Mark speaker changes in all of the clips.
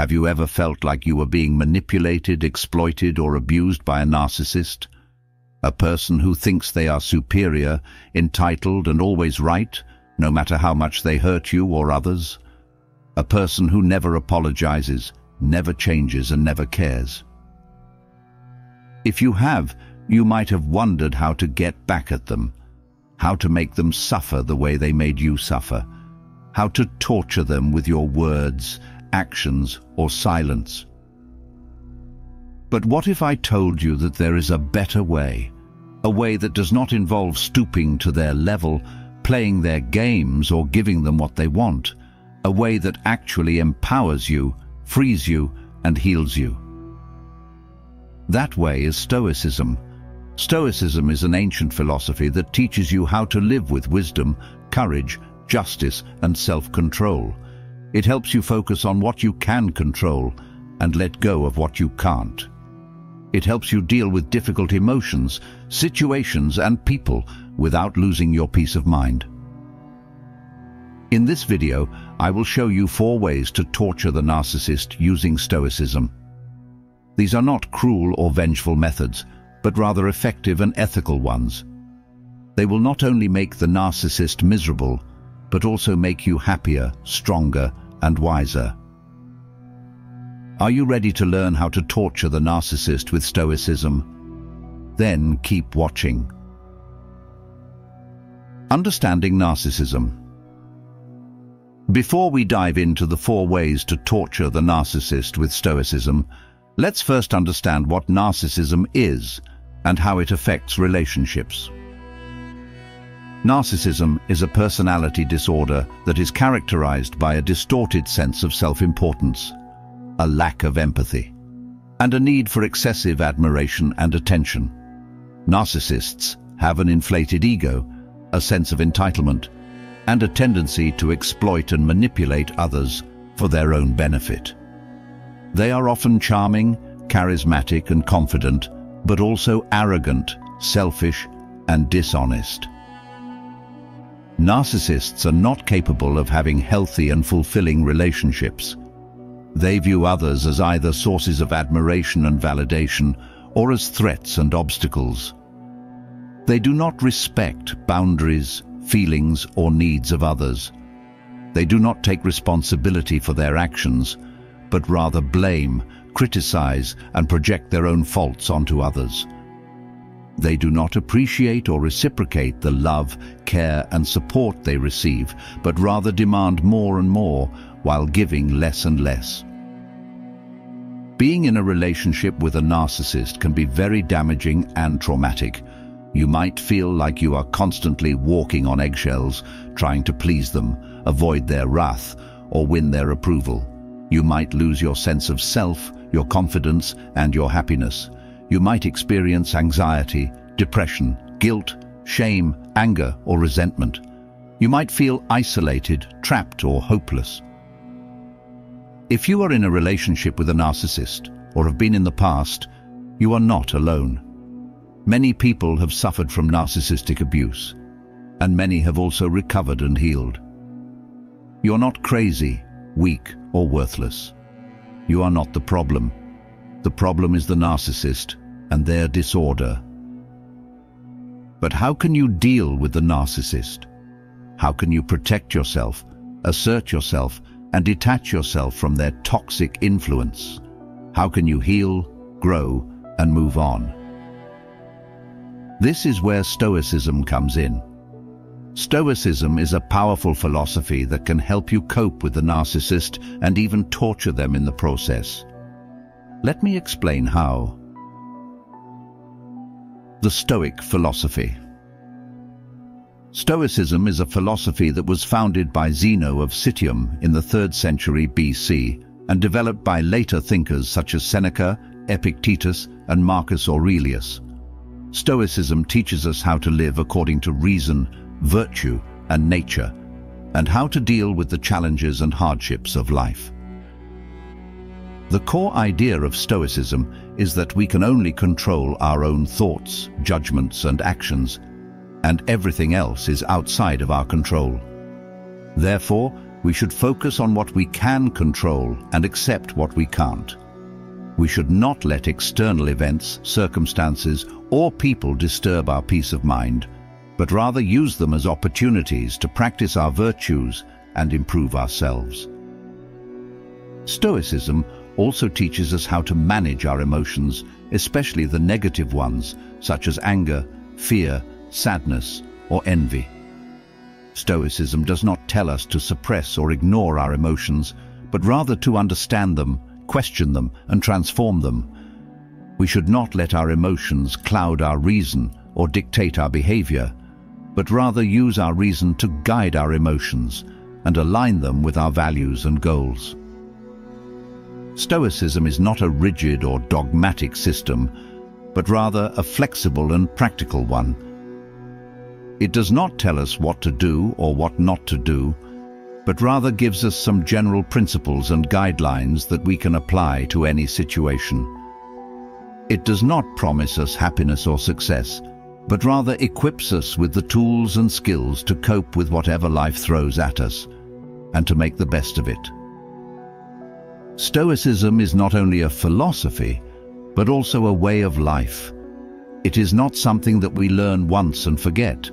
Speaker 1: Have you ever felt like you were being manipulated, exploited, or abused by a narcissist? A person who thinks they are superior, entitled, and always right, no matter how much they hurt you or others? A person who never apologizes, never changes, and never cares. If you have, you might have wondered how to get back at them, how to make them suffer the way they made you suffer, how to torture them with your words, actions, or silence. But what if I told you that there is a better way, a way that does not involve stooping to their level, playing their games, or giving them what they want, a way that actually empowers you, frees you, and heals you? That way is Stoicism. Stoicism is an ancient philosophy that teaches you how to live with wisdom, courage, justice, and self-control. It helps you focus on what you can control and let go of what you can't. It helps you deal with difficult emotions, situations, and people without losing your peace of mind. In this video, I will show you 4 ways to torture the narcissist using Stoicism. These are not cruel or vengeful methods, but rather effective and ethical ones. They will not only make the narcissist miserable, but also make you happier, stronger, and wiser. Are you ready to learn how to torture the narcissist with Stoicism? Then keep watching. Understanding Narcissism. Before we dive into the 4 ways to torture the narcissist with Stoicism, let's first understand what narcissism is and how it affects relationships. Narcissism is a personality disorder that is characterized by a distorted sense of self-importance, a lack of empathy, and a need for excessive admiration and attention. Narcissists have an inflated ego, a sense of entitlement, and a tendency to exploit and manipulate others for their own benefit. They are often charming, charismatic, and confident, but also arrogant, selfish, and dishonest. Narcissists are not capable of having healthy and fulfilling relationships. They view others as either sources of admiration and validation, or as threats and obstacles. They do not respect boundaries, feelings, or needs of others. They do not take responsibility for their actions, but rather blame, criticize, and project their own faults onto others. They do not appreciate or reciprocate the love, care, and support they receive, but rather demand more and more while giving less and less. Being in a relationship with a narcissist can be very damaging and traumatic. You might feel like you are constantly walking on eggshells, trying to please them, avoid their wrath, or win their approval. You might lose your sense of self, your confidence, and your happiness. You might experience anxiety, depression, guilt, shame, anger, or resentment. You might feel isolated, trapped, or hopeless. If you are in a relationship with a narcissist, or have been in the past, you are not alone. Many people have suffered from narcissistic abuse, and many have also recovered and healed. You're not crazy, weak, or worthless. You are not the problem. The problem is the narcissist and their disorder. But how can you deal with the narcissist? How can you protect yourself, assert yourself, and detach yourself from their toxic influence? How can you heal, grow, and move on? This is where Stoicism comes in. Stoicism is a powerful philosophy that can help you cope with the narcissist and even torture them in the process. Let me explain how. The Stoic Philosophy. Stoicism is a philosophy that was founded by Zeno of Citium in the 3rd century BC and developed by later thinkers such as Seneca, Epictetus, and Marcus Aurelius. Stoicism teaches us how to live according to reason, virtue, and nature, and how to deal with the challenges and hardships of life. The core idea of Stoicism is that we can only control our own thoughts, judgments, and actions, and everything else is outside of our control. Therefore, We should focus on what we can control and accept what we can't. We should not let external events, circumstances, or people disturb our peace of mind, but rather use them as opportunities to practice our virtues and improve ourselves. Stoicism also teaches us how to manage our emotions, especially the negative ones, such as anger, fear, sadness, or envy. Stoicism does not tell us to suppress or ignore our emotions, but rather to understand them, question them, and transform them. We should not let our emotions cloud our reason or dictate our behavior, but rather use our reason to guide our emotions and align them with our values and goals. Stoicism is not a rigid or dogmatic system, but rather a flexible and practical one. It does not tell us what to do or what not to do, but rather gives us some general principles and guidelines that we can apply to any situation. It does not promise us happiness or success, but rather equips us with the tools and skills to cope with whatever life throws at us, and to make the best of it. Stoicism is not only a philosophy, but also a way of life. It is not something that we learn once and forget,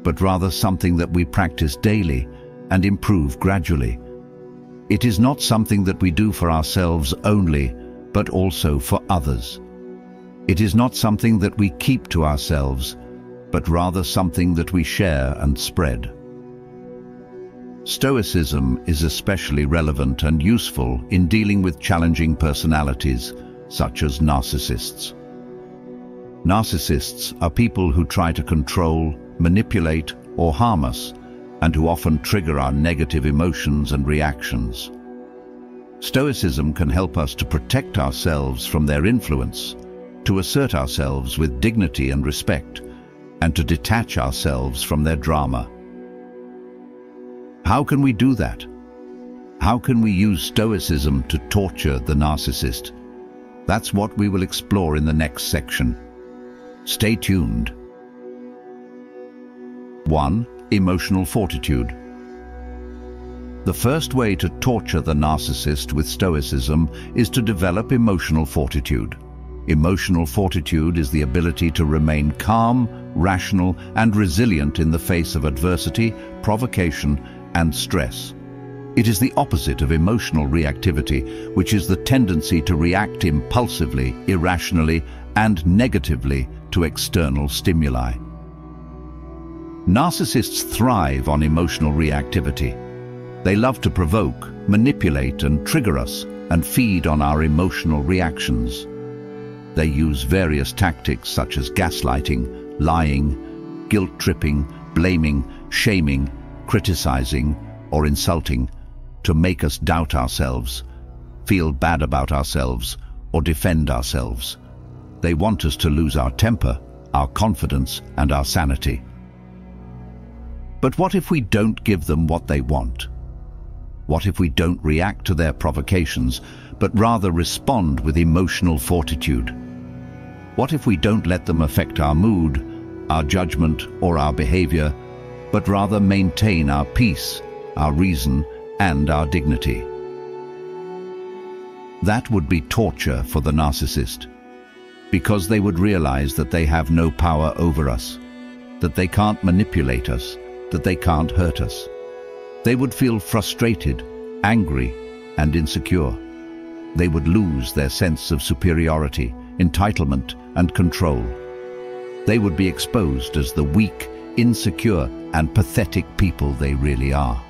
Speaker 1: but rather something that we practice daily and improve gradually. It is not something that we do for ourselves only, but also for others. It is not something that we keep to ourselves, but rather something that we share and spread. Stoicism is especially relevant and useful in dealing with challenging personalities, such as narcissists. Narcissists are people who try to control, manipulate, or harm us, and who often trigger our negative emotions and reactions. Stoicism can help us to protect ourselves from their influence, to assert ourselves with dignity and respect, and to detach ourselves from their drama. How can we do that? How can we use Stoicism to torture the narcissist? That's what we will explore in the next section. Stay tuned. 1. Emotional fortitude. The first way to torture the narcissist with Stoicism is to develop emotional fortitude. Emotional fortitude is the ability to remain calm, rational, and resilient in the face of adversity, provocation, and stress. It is the opposite of emotional reactivity, which is the tendency to react impulsively, irrationally, and negatively to external stimuli. Narcissists thrive on emotional reactivity. They love to provoke, manipulate, and trigger us, and feed on our emotional reactions. They use various tactics such as gaslighting, lying, guilt-tripping, blaming, shaming, criticizing, or insulting to make us doubt ourselves, feel bad about ourselves, or defend ourselves. They want us to lose our temper, our confidence, and our sanity. But what if we don't give them what they want? What if we don't react to their provocations, but rather respond with emotional fortitude? What if we don't let them affect our mood, our judgment, or our behavior, but rather maintain our peace, our reason, and our dignity? That would be torture for the narcissist, because they would realize that they have no power over us, that they can't manipulate us, that they can't hurt us. They would feel frustrated, angry, and insecure. They would lose their sense of superiority, entitlement, and control. They would be exposed as the weak, insecure, and pathetic people they really are.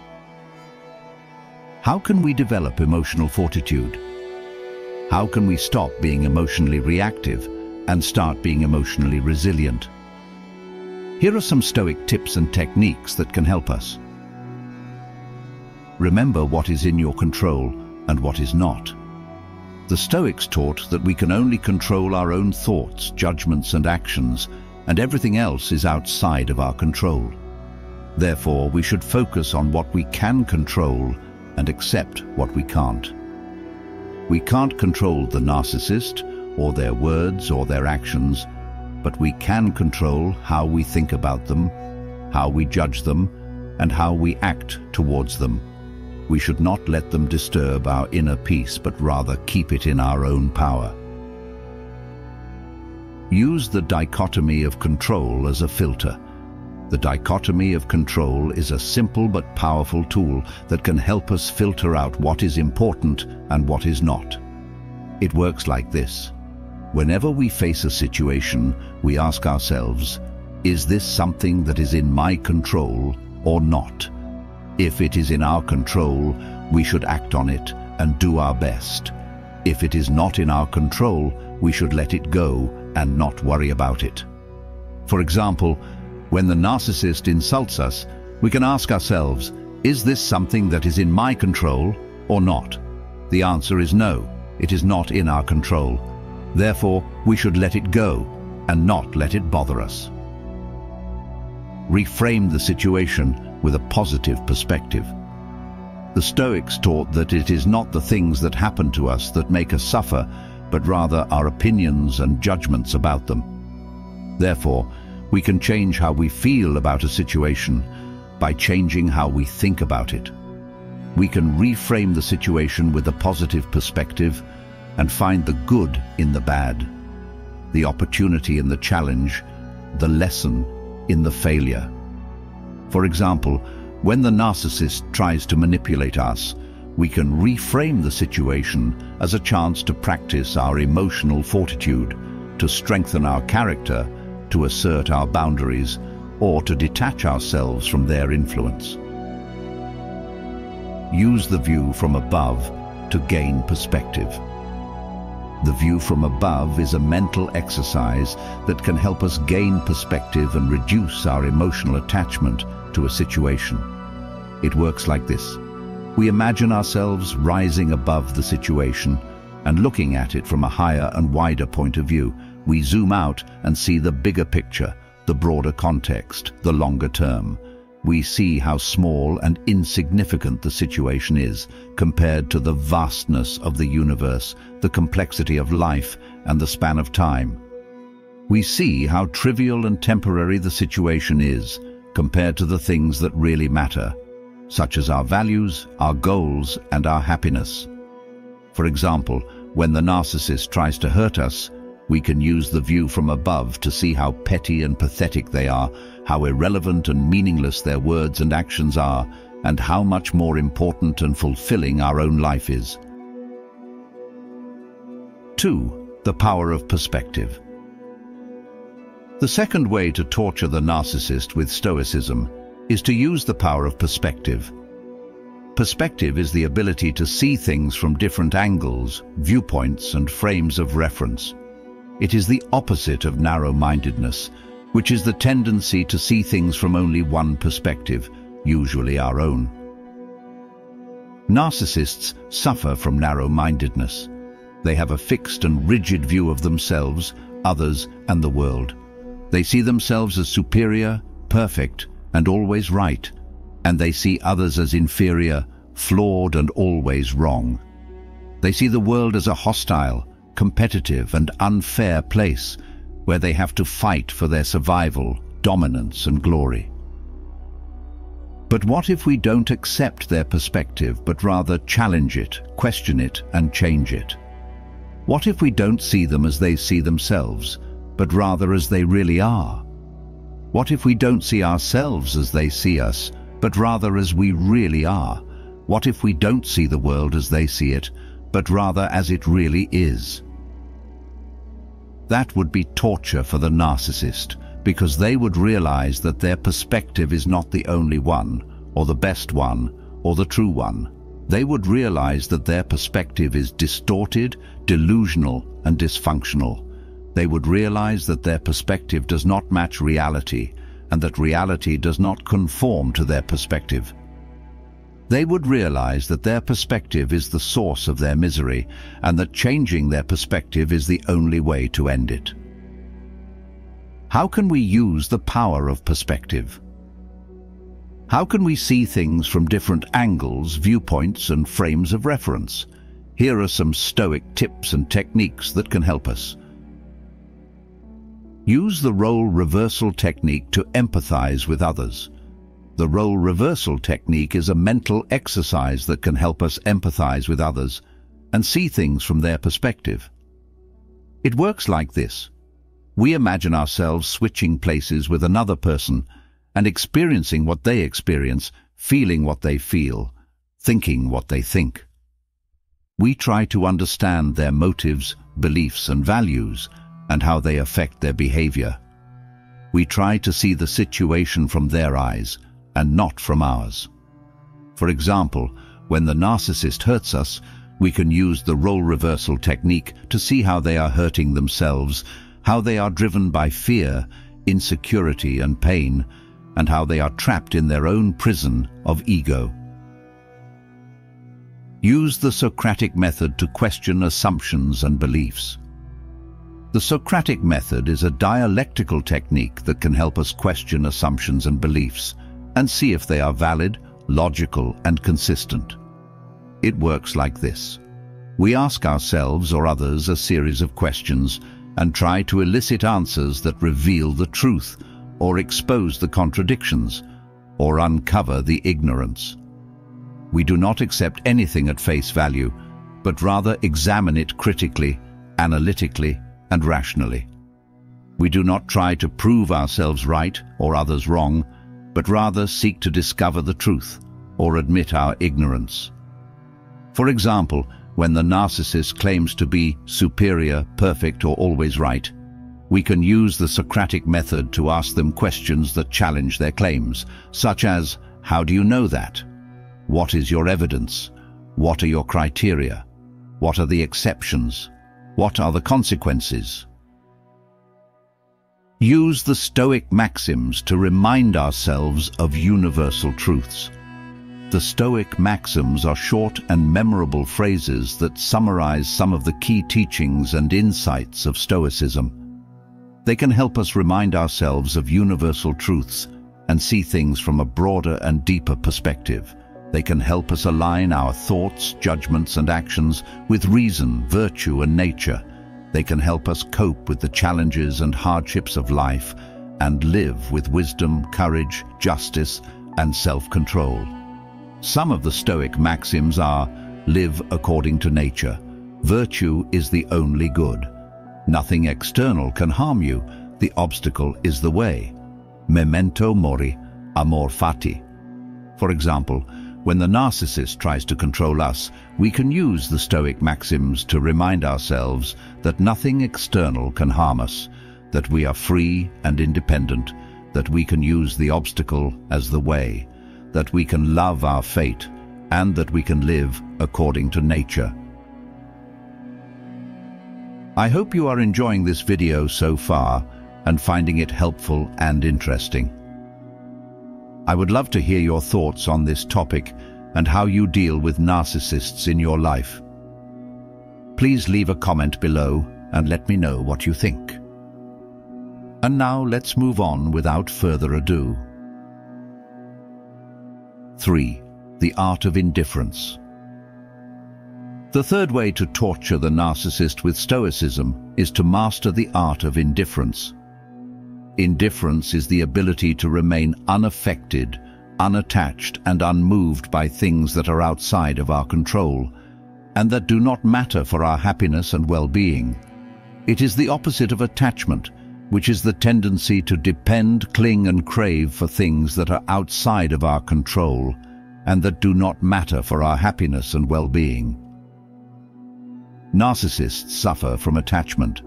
Speaker 1: How can we develop emotional fortitude? How can we stop being emotionally reactive and start being emotionally resilient? Here are some Stoic tips and techniques that can help us. Remember what is in your control and what is not. The Stoics taught that we can only control our own thoughts, judgments, and actions, and everything else is outside of our control. Therefore, we should focus on what we can control and accept what we can't. We can't control the narcissist, or their words, or their actions, but we can control how we think about them, how we judge them, and how we act towards them. We should not let them disturb our inner peace, but rather keep it in our own power. Use the dichotomy of control as a filter. The dichotomy of control is a simple but powerful tool that can help us filter out what is important and what is not. It works like this. Whenever we face a situation, we ask ourselves, is this something that is in my control or not? If it is in our control, we should act on it and do our best. If it is not in our control, we should let it go and not worry about it. For example, when the narcissist insults us, we can ask ourselves, is this something that is in my control or not? The answer is no, it is not in our control. Therefore, we should let it go and not let it bother us. Reframe the situation with a positive perspective. The Stoics taught that it is not the things that happen to us that make us suffer, but rather our opinions and judgments about them. Therefore, we can change how we feel about a situation by changing how we think about it. We can reframe the situation with a positive perspective and find the good in the bad, the opportunity in the challenge, the lesson in the failure. For example, when the narcissist tries to manipulate us, we can reframe the situation as a chance to practice our emotional fortitude, to strengthen our character, to assert our boundaries, or to detach ourselves from their influence. Use the view from above to gain perspective. The view from above is a mental exercise that can help us gain perspective and reduce our emotional attachment to a situation. It works like this. We imagine ourselves rising above the situation and looking at it from a higher and wider point of view. We zoom out and see the bigger picture, the broader context, the longer term. We see how small and insignificant the situation is compared to the vastness of the universe, the complexity of life, and the span of time. We see how trivial and temporary the situation is compared to the things that really matter, such as our values, our goals, and our happiness. For example, when the narcissist tries to hurt us, we can use the view from above to see how petty and pathetic they are, how irrelevant and meaningless their words and actions are, and how much more important and fulfilling our own life is. 2. The power of perspective. The second way to torture the narcissist with Stoicism is to use the power of perspective. Perspective is the ability to see things from different angles, viewpoints, and frames of reference. It is the opposite of narrow-mindedness, which is the tendency to see things from only one perspective, usually our own. Narcissists suffer from narrow-mindedness. They have a fixed and rigid view of themselves, others, and the world. They see themselves as superior, perfect, and always right, and they see others as inferior, flawed, and always wrong. They see the world as a hostile, competitive, and unfair place where they have to fight for their survival, dominance, and glory. But what if we don't accept their perspective, but rather challenge it, question it, and change it? What if we don't see them as they see themselves, but rather as they really are? What if we don't see ourselves as they see us, but rather as we really are? What if we don't see the world as they see it, but rather as it really is? That would be torture for the narcissist, because they would realize that their perspective is not the only one, or the best one, or the true one. They would realize that their perspective is distorted, delusional, and dysfunctional. They would realize that their perspective does not match reality, and that reality does not conform to their perspective. They would realize that their perspective is the source of their misery, and that changing their perspective is the only way to end it. How can we use the power of perspective? How can we see things from different angles, viewpoints, and frames of reference? Here are some Stoic tips and techniques that can help us. Use the role reversal technique to empathize with others. The role reversal technique is a mental exercise that can help us empathize with others and see things from their perspective. It works like this. We imagine ourselves switching places with another person and experiencing what they experience, feeling what they feel, thinking what they think. We try to understand their motives, beliefs, and values, and how they affect their behavior. We try to see the situation from their eyes and not from ours. For example, when the narcissist hurts us, we can use the role reversal technique to see how they are hurting themselves, how they are driven by fear, insecurity, and pain, and how they are trapped in their own prison of ego. Use the Socratic method to question assumptions and beliefs. The Socratic method is a dialectical technique that can help us question assumptions and beliefs and see if they are valid, logical, and consistent. It works like this. We ask ourselves or others a series of questions and try to elicit answers that reveal the truth or expose the contradictions or uncover the ignorance. We do not accept anything at face value, but rather examine it critically, analytically, and rationally. We do not try to prove ourselves right or others wrong, but rather seek to discover the truth or admit our ignorance. For example, when the narcissist claims to be superior, perfect, or always right, we can use the Socratic method to ask them questions that challenge their claims, such as, how do you know that? What is your evidence? What are your criteria? What are the exceptions? What are the consequences? Use the Stoic maxims to remind ourselves of universal truths. The Stoic maxims are short and memorable phrases that summarize some of the key teachings and insights of Stoicism. They can help us remind ourselves of universal truths and see things from a broader and deeper perspective. They can help us align our thoughts, judgments, and actions with reason, virtue, and nature. They can help us cope with the challenges and hardships of life and live with wisdom, courage, justice, and self-control. Some of the Stoic maxims are: live according to nature. Virtue is the only good. Nothing external can harm you. The obstacle is the way. Memento mori, amor fati. For example, when the narcissist tries to control us, we can use the Stoic maxims to remind ourselves that nothing external can harm us, that we are free and independent, that we can use the obstacle as the way, that we can love our fate, and that we can live according to nature. I hope you are enjoying this video so far and finding it helpful and interesting. I would love to hear your thoughts on this topic and how you deal with narcissists in your life. Please leave a comment below and let me know what you think. And now let's move on without further ado. 3. The Art of Indifference. The third way to torture the narcissist with Stoicism is to master the art of indifference. Indifference is the ability to remain unaffected, unattached, and unmoved by things that are outside of our control, and that do not matter for our happiness and well-being. It is the opposite of attachment, which is the tendency to depend, cling, and crave for things that are outside of our control, and that do not matter for our happiness and well-being. Narcissists suffer from attachment.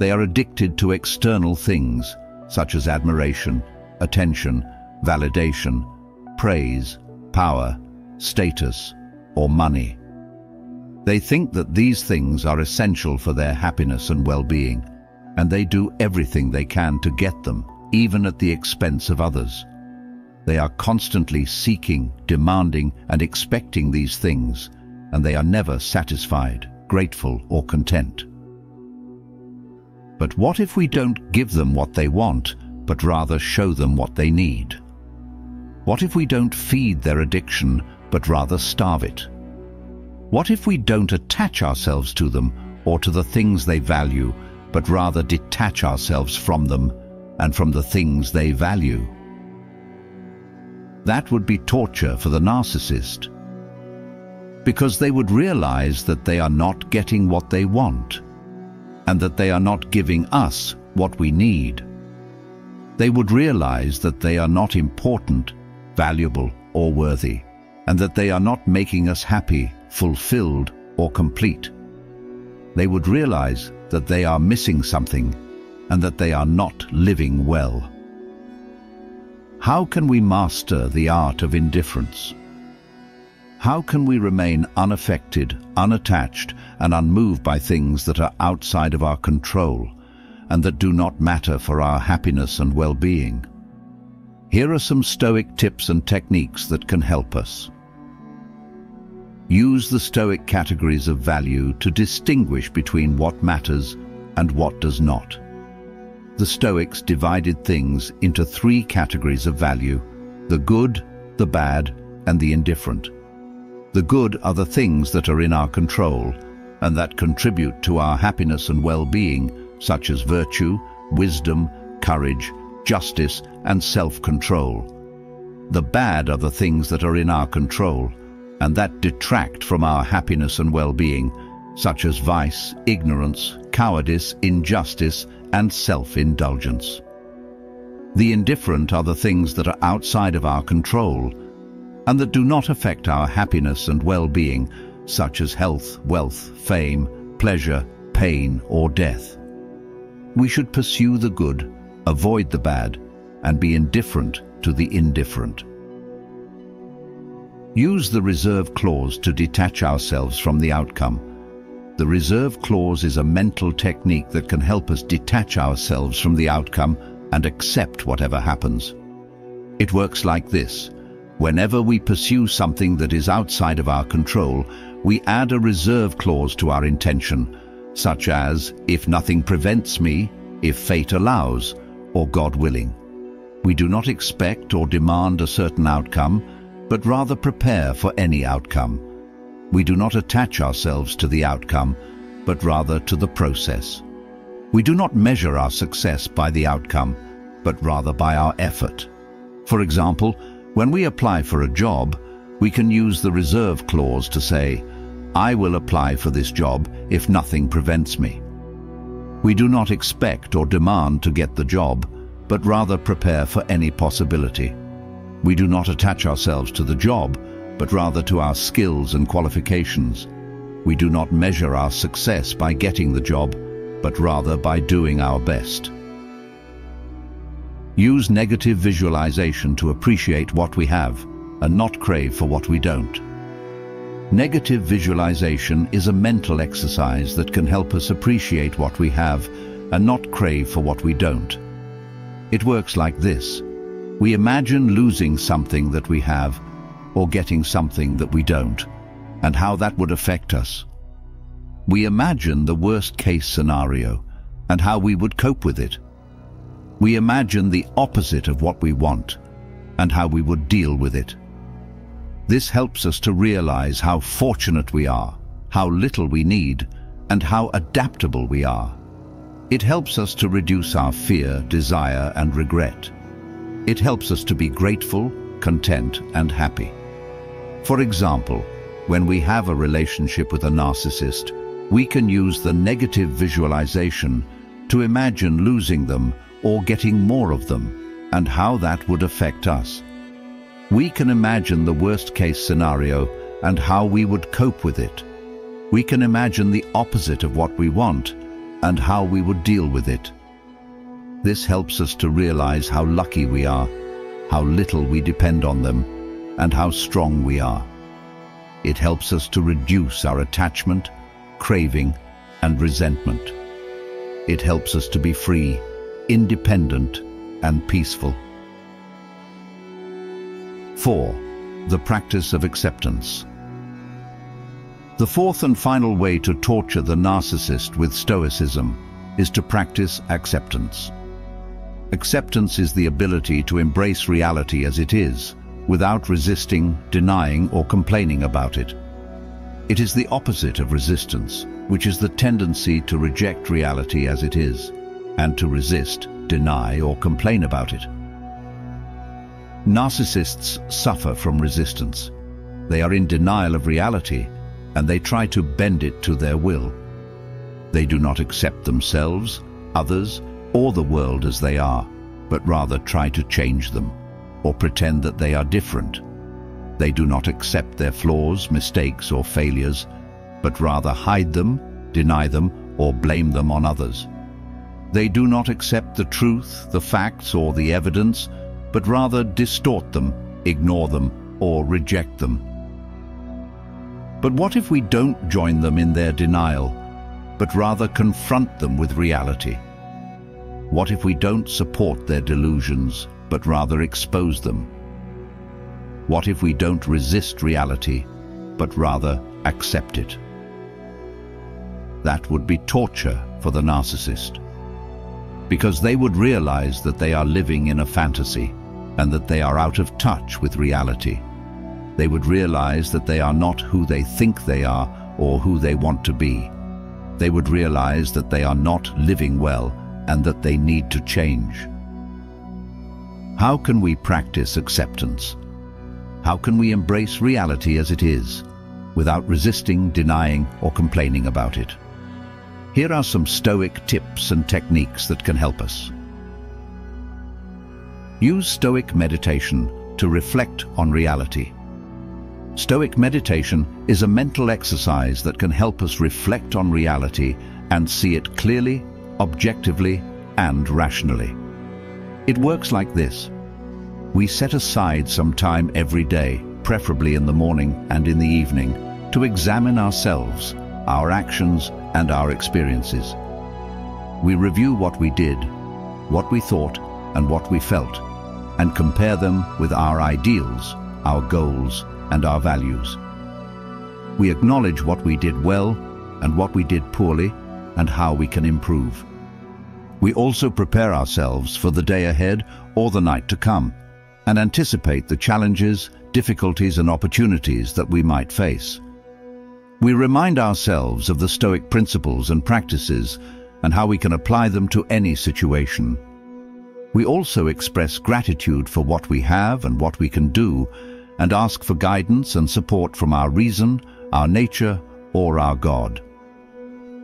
Speaker 1: They are addicted to external things, such as admiration, attention, validation, praise, power, status, or money. They think that these things are essential for their happiness and well-being, and they do everything they can to get them, even at the expense of others. They are constantly seeking, demanding, and expecting these things, and they are never satisfied, grateful, or content. But what if we don't give them what they want, but rather show them what they need? What if we don't feed their addiction, but rather starve it? What if we don't attach ourselves to them or to the things they value, but rather detach ourselves from them and from the things they value? That would be torture for the narcissist, because they would realize that they are not getting what they want, and that they are not giving us what we need. They would realize that they are not important, valuable, or worthy, and that they are not making us happy, fulfilled, or complete. They would realize that they are missing something, and that they are not living well. How can we master the art of indifference? How can we remain unaffected, unattached, and unmoved by things that are outside of our control and that do not matter for our happiness and well-being? Here are some Stoic tips and techniques that can help us. Use the Stoic categories of value to distinguish between what matters and what does not. The Stoics divided things into 3 categories of value: the good, the bad, and the indifferent. The good are the things that are in our control and that contribute to our happiness and well-being, such as virtue, wisdom, courage, justice, and self-control. The bad are the things that are in our control and that detract from our happiness and well-being, such as vice, ignorance, cowardice, injustice, and self-indulgence. The indifferent are the things that are outside of our control and that do not affect our happiness and well-being, such as health, wealth, fame, pleasure, pain, or death. We should pursue the good, avoid the bad, and be indifferent to the indifferent. Use the reserve clause to detach ourselves from the outcome. The reserve clause is a mental technique that can help us detach ourselves from the outcome and accept whatever happens. It works like this. Whenever we pursue something that is outside of our control, we add a reserve clause to our intention, such as, if nothing prevents me, if fate allows, or God willing. We do not expect or demand a certain outcome, but rather prepare for any outcome. We do not attach ourselves to the outcome, but rather to the process. We do not measure our success by the outcome, but rather by our effort. For example, when we apply for a job, we can use the reserve clause to say, I will apply for this job if nothing prevents me. We do not expect or demand to get the job, but rather prepare for any possibility. We do not attach ourselves to the job, but rather to our skills and qualifications. We do not measure our success by getting the job, but rather by doing our best. Use negative visualization to appreciate what we have and not crave for what we don't. Negative visualization is a mental exercise that can help us appreciate what we have and not crave for what we don't. It works like this. We imagine losing something that we have or getting something that we don't, and how that would affect us. We imagine the worst-case scenario and how we would cope with it. We imagine the opposite of what we want and how we would deal with it. This helps us to realize how fortunate we are, how little we need, and how adaptable we are. It helps us to reduce our fear, desire, and regret. It helps us to be grateful, content, and happy. For example, when we have a relationship with a narcissist, we can use the negative visualization to imagine losing them or getting more of them, and how that would affect us. We can imagine the worst-case scenario and how we would cope with it. We can imagine the opposite of what we want and how we would deal with it. This helps us to realize how lucky we are, how little we depend on them, and how strong we are. It helps us to reduce our attachment, craving, and resentment. It helps us to be free, independent, and peaceful. 4. The practice of acceptance. The fourth and final way to torture the narcissist with Stoicism is to practice acceptance. Acceptance is the ability to embrace reality as it is, without resisting, denying, or complaining about it. It is the opposite of resistance, which is the tendency to reject reality as it is, and to resist, deny, or complain about it. Narcissists suffer from resistance. They are in denial of reality, and they try to bend it to their will. They do not accept themselves, others, or the world as they are, but rather try to change them, or pretend that they are different. They do not accept their flaws, mistakes, or failures, but rather hide them, deny them, or blame them on others. They do not accept the truth, the facts, or the evidence, but rather distort them, ignore them, or reject them. But what if we don't join them in their denial, but rather confront them with reality? What if we don't support their delusions, but rather expose them? What if we don't resist reality, but rather accept it? That would be torture for the narcissist, because they would realize that they are living in a fantasy and that they are out of touch with reality. They would realize that they are not who they think they are or who they want to be. They would realize that they are not living well and that they need to change. How can we practice acceptance? How can we embrace reality as it is, without resisting, denying, or complaining about it? Here are some Stoic tips and techniques that can help us. Use Stoic meditation to reflect on reality. Stoic meditation is a mental exercise that can help us reflect on reality and see it clearly, objectively, and rationally. It works like this. We set aside some time every day, preferably in the morning and in the evening, to examine ourselves, our actions, and our experiences. We review what we did, what we thought, and what we felt, and compare them with our ideals, our goals, and our values. We acknowledge what we did well and what we did poorly and how we can improve. We also prepare ourselves for the day ahead or the night to come and anticipate the challenges, difficulties, and opportunities that we might face. We remind ourselves of the Stoic principles and practices and how we can apply them to any situation. We also express gratitude for what we have and what we can do, and ask for guidance and support from our reason, our nature, or our God.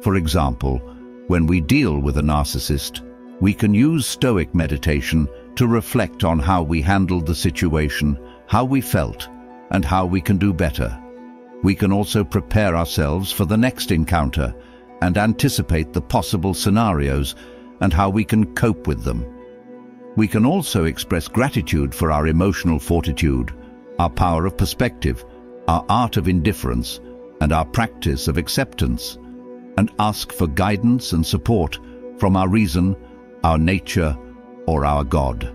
Speaker 1: For example, when we deal with a narcissist, we can use Stoic meditation to reflect on how we handled the situation, how we felt, and how we can do better. We can also prepare ourselves for the next encounter and anticipate the possible scenarios and how we can cope with them. We can also express gratitude for our emotional fortitude, our power of perspective, our art of indifference, and our practice of acceptance, and ask for guidance and support from our reason, our nature, or our God.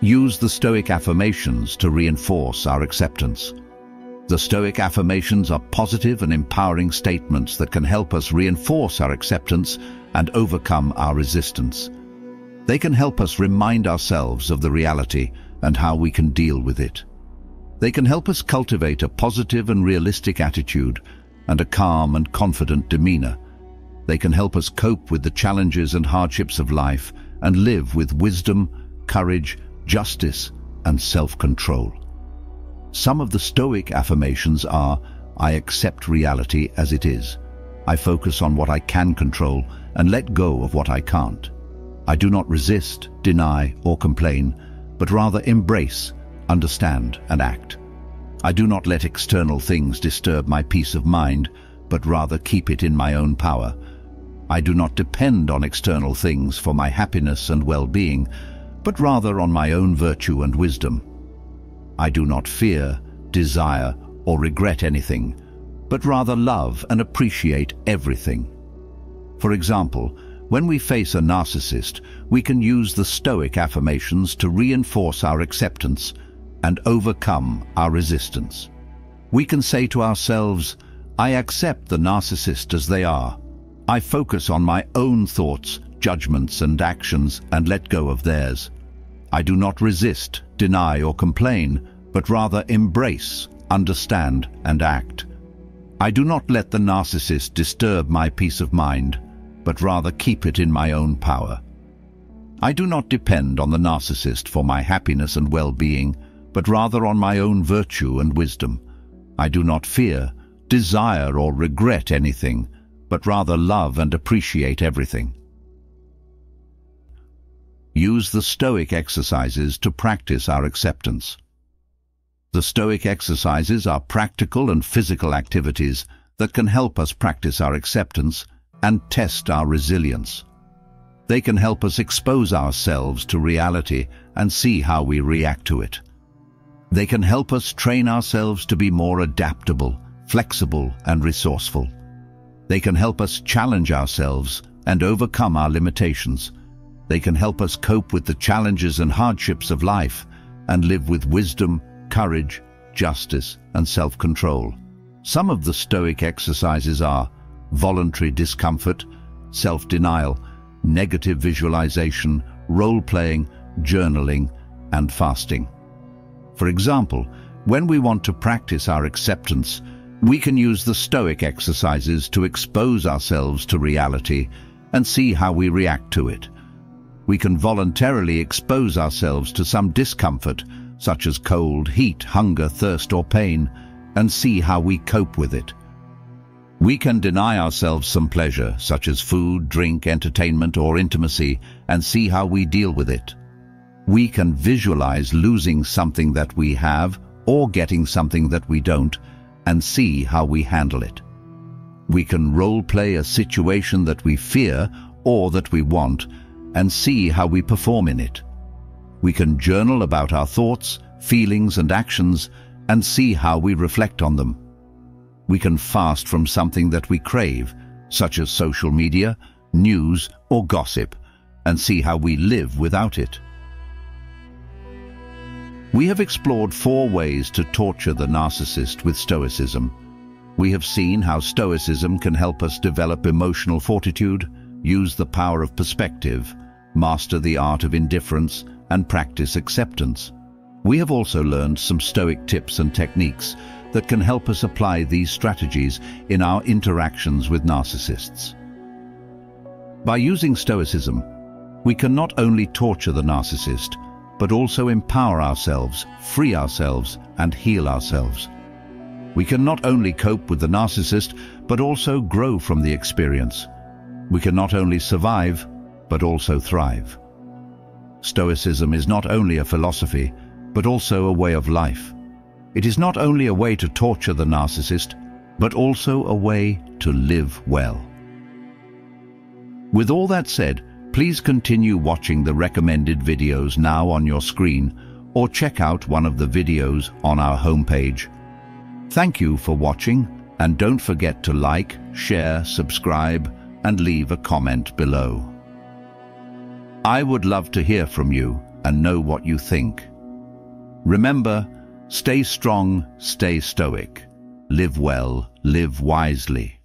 Speaker 1: Use the Stoic affirmations to reinforce our acceptance. The Stoic affirmations are positive and empowering statements that can help us reinforce our acceptance and overcome our resistance. They can help us remind ourselves of the reality and how we can deal with it. They can help us cultivate a positive and realistic attitude and a calm and confident demeanor. They can help us cope with the challenges and hardships of life and live with wisdom, courage, justice, and self-control. Some of the Stoic affirmations are: I accept reality as it is. I focus on what I can control and let go of what I can't. I do not resist, deny, or complain, but rather embrace, understand, and act. I do not let external things disturb my peace of mind, but rather keep it in my own power. I do not depend on external things for my happiness and well-being, but rather on my own virtue and wisdom. I do not fear, desire, or regret anything, but rather love and appreciate everything. For example, when we face a narcissist, we can use the Stoic affirmations to reinforce our acceptance and overcome our resistance. We can say to ourselves, I accept the narcissist as they are. I focus on my own thoughts, judgments, and actions and let go of theirs. I do not resist, deny, or complain, but rather embrace, understand, and act. I do not let the narcissist disturb my peace of mind, but rather keep it in my own power. I do not depend on the narcissist for my happiness and well-being, but rather on my own virtue and wisdom. I do not fear, desire, or regret anything, but rather love and appreciate everything. Use the Stoic exercises to practice our acceptance. The Stoic exercises are practical and physical activities that can help us practice our acceptance and test our resilience. They can help us expose ourselves to reality and see how we react to it. They can help us train ourselves to be more adaptable, flexible, and resourceful. They can help us challenge ourselves and overcome our limitations. They can help us cope with the challenges and hardships of life and live with wisdom, courage, justice, and self-control. Some of the Stoic exercises are voluntary discomfort, self-denial, negative visualization, role-playing, journaling, and fasting. For example, when we want to practice our acceptance, we can use the Stoic exercises to expose ourselves to reality and see how we react to it. We can voluntarily expose ourselves to some discomfort, such as cold, heat, hunger, thirst, or pain, and see how we cope with it. We can deny ourselves some pleasure, such as food, drink, entertainment, or intimacy, and see how we deal with it. We can visualize losing something that we have or getting something that we don't, and see how we handle it. We can role-play a situation that we fear or that we want, and see how we perform in it. We can journal about our thoughts, feelings, and actions, and see how we reflect on them. We can fast from something that we crave, such as social media, news, or gossip, and see how we live without it. We have explored 4 ways to torture the narcissist with Stoicism. We have seen how Stoicism can help us develop emotional fortitude, use the power of perspective, master the art of indifference, and practice acceptance. We have also learned some Stoic tips and techniques that can help us apply these strategies in our interactions with narcissists. By using Stoicism, we can not only torture the narcissist, but also empower ourselves, free ourselves, and heal ourselves. We can not only cope with the narcissist, but also grow from the experience. We can not only survive, but also thrive. Stoicism is not only a philosophy, but also a way of life. It is not only a way to torture the narcissist, but also a way to live well. With all that said, please continue watching the recommended videos now on your screen, or check out one of the videos on our homepage. Thank you for watching, and don't forget to like, share, subscribe, and leave a comment below. I would love to hear from you and know what you think. Remember, stay strong, stay stoic. Live well, live wisely.